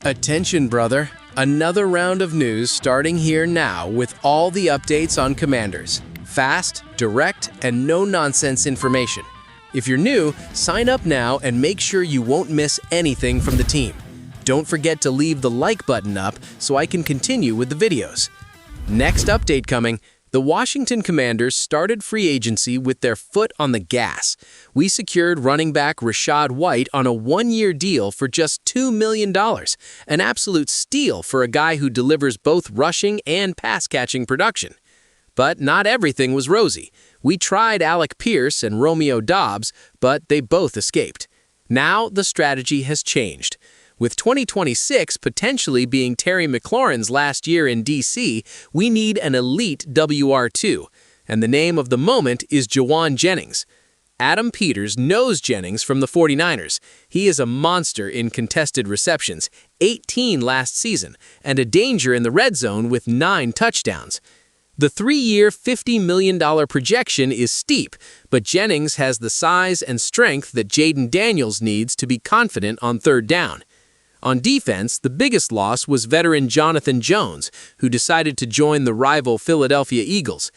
Attention, brother. Another round of news starting here now with all the updates on Commanders. Fast, direct, and no-nonsense information. If you're new, sign up now and make sure you won't miss anything from the team. Don't forget to leave the like button up so I can continue with the videos. Next update coming. The Washington Commanders started free agency with their foot on the gas. We secured running back Rachaad White on a one-year deal for just $2 million, an absolute steal for a guy who delivers both rushing and pass-catching production. But not everything was rosy. We tried Alec Pierce and Romeo Doubs, but they both escaped. Now the strategy has changed. With 2026 potentially being Terry McLaurin's last year in D.C., we need an elite WR2, and the name of the moment is Jauan Jennings. Adam Peters knows Jennings from the 49ers. He is a monster in contested receptions, 18 last season, and a danger in the red zone with 9 touchdowns. The 3-year, $50 million projection is steep, but Jennings has the size and strength that Jayden Daniels needs to be confident on third down. On defense, the biggest loss was veteran Jonathan Jones, who decided to join the rival Philadelphia Eagles.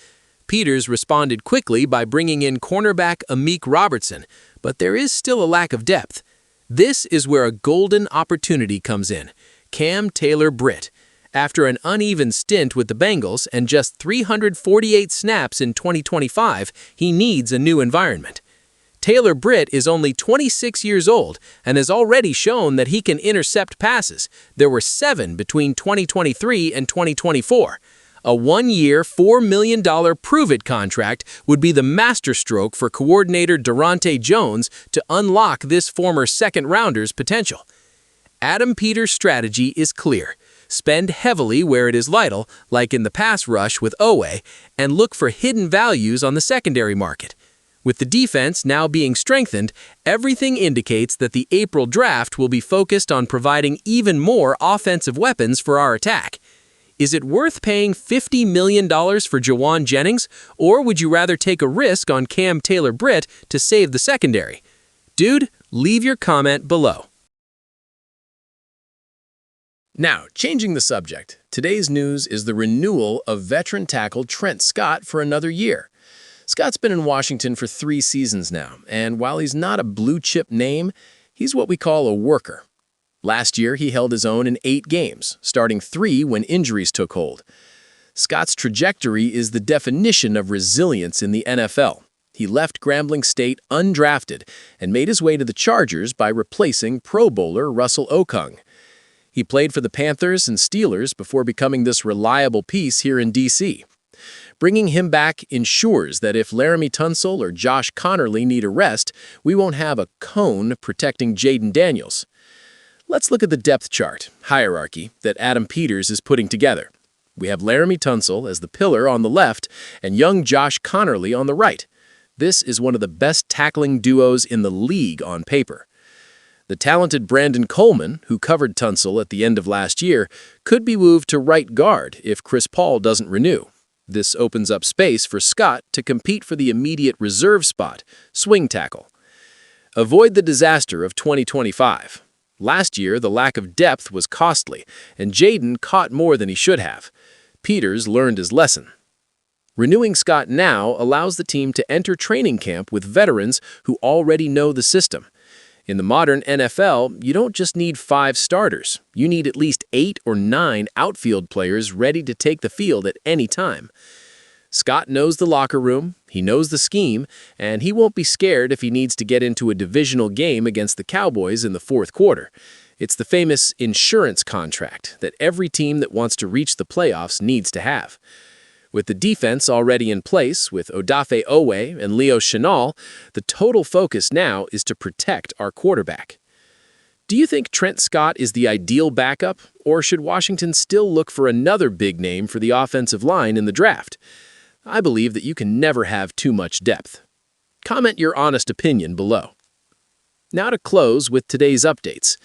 Peters responded quickly by bringing in cornerback Amik Robertson, but there is still a lack of depth. This is where a golden opportunity comes in. Cam Taylor-Britt. After an uneven stint with the Bengals and just 348 snaps in 2025, he needs a new environment. Taylor-Britt is only 26 years old and has already shown that he can intercept passes. There were 7 between 2023 and 2024. A one-year, $4 million prove-it contract would be the masterstroke for coordinator Durante Jones to unlock this former second-rounder's potential. Adam Peters' strategy is clear. Spend heavily where it is vital, like in the pass rush with Owe, and look for hidden values on the secondary market. With the defense now being strengthened, everything indicates that the April draft will be focused on providing even more offensive weapons for our attack. Is it worth paying $50 million for Jauan Jennings, or would you rather take a risk on Cam Taylor-Britt to save the secondary? Dude, leave your comment below. Now, changing the subject, today's news is the renewal of veteran tackle Trent Scott for another year. Scott's been in Washington for 3 seasons now, and while he's not a blue-chip name, he's what we call a worker. Last year, he held his own in 8 games, starting 3 when injuries took hold. Scott's trajectory is the definition of resilience in the NFL. He left Grambling State undrafted and made his way to the Chargers by replacing Pro Bowler Russell Okung. He played for the Panthers and Steelers before becoming this reliable piece here in D.C. Bringing him back ensures that if Laremy Tunsil or Josh Connerly need a rest, we won't have a cone protecting Jayden Daniels. Let's look at the depth chart, hierarchy, that Adam Peters is putting together. We have Laremy Tunsil as the pillar on the left and young Josh Connerly on the right. This is one of the best tackling duos in the league on paper. The talented Brandon Coleman, who covered Tunsil at the end of last year, could be moved to right guard if Chris Paul doesn't renew. This opens up space for Scott to compete for the immediate reserve spot, swing tackle. Avoid the disaster of 2025. Last year, the lack of depth was costly, and Jayden caught more than he should have. Peters learned his lesson. Renewing Scott now allows the team to enter training camp with veterans who already know the system. In the modern NFL, you don't just need 5 starters. You need at least 8 or 9 outfield players ready to take the field at any time. Scott knows the locker room, he knows the scheme, and he won't be scared if he needs to get into a divisional game against the Cowboys in the 4th quarter. It's the famous insurance contract that every team that wants to reach the playoffs needs to have. With the defense already in place, with Odafe Oweh and Leo Chenal, the total focus now is to protect our quarterback. Do you think Trent Scott is the ideal backup, or should Washington still look for another big name for the offensive line in the draft? I believe that you can never have too much depth. Comment your honest opinion below. Now to close with today's updates.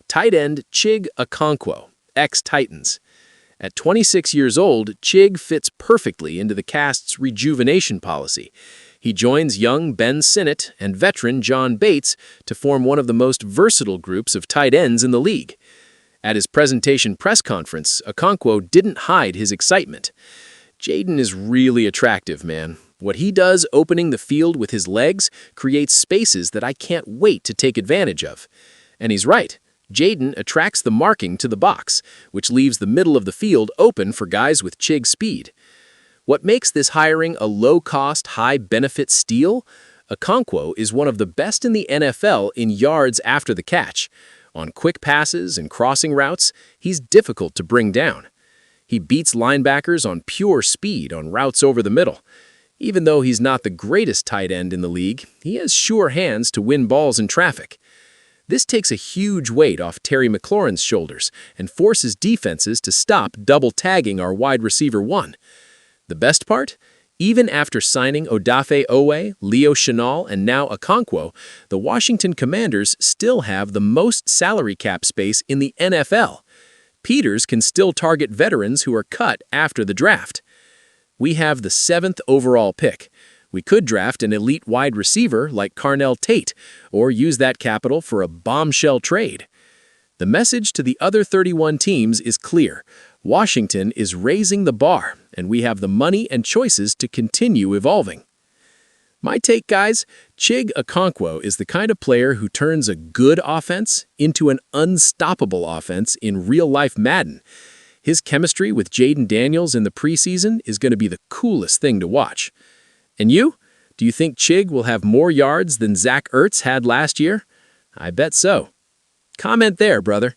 Tight end Chig Okonkwo, ex-Titans. At 26 years old, Chig fits perfectly into the cast's rejuvenation policy. He joins young Ben Sinnott and veteran John Bates to form one of the most versatile groups of tight ends in the league. At his presentation press conference, Okonkwo didn't hide his excitement. Jayden is really attractive, man. What he does opening the field with his legs creates spaces that I can't wait to take advantage of. And he's right. Jayden attracts the marking to the box, which leaves the middle of the field open for guys with Chig speed. What makes this hiring a low-cost, high-benefit steal? Okonkwo is one of the best in the NFL in yards after the catch. On quick passes and crossing routes, he's difficult to bring down. He beats linebackers on pure speed on routes over the middle. Even though he's not the greatest tight end in the league, he has sure hands to win balls in traffic. This takes a huge weight off Terry McLaurin's shoulders and forces defenses to stop double-tagging our wide receiver 1. The best part? Even after signing Odafe Oweh, Leo Chenal, and now Okonkwo, the Washington Commanders still have the most salary cap space in the NFL. Peters can still target veterans who are cut after the draft. We have the 7th overall pick. We could draft an elite wide receiver like Carnell Tate, or use that capital for a bombshell trade. The message to the other 31 teams is clear. Washington is raising the bar, and we have the money and choices to continue evolving. My take, guys, Chig Okonkwo is the kind of player who turns a good offense into an unstoppable offense in real-life Madden. His chemistry with Jayden Daniels in the preseason is going to be the coolest thing to watch. And you? Do you think Chig will have more yards than Zach Ertz had last year? I bet so. Comment there, brother.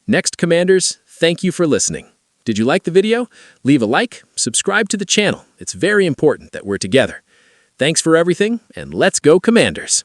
Next, Commanders, thank you for listening. Did you like the video? Leave a like, subscribe to the channel. It's very important that we're together. Thanks for everything, and let's go Commanders!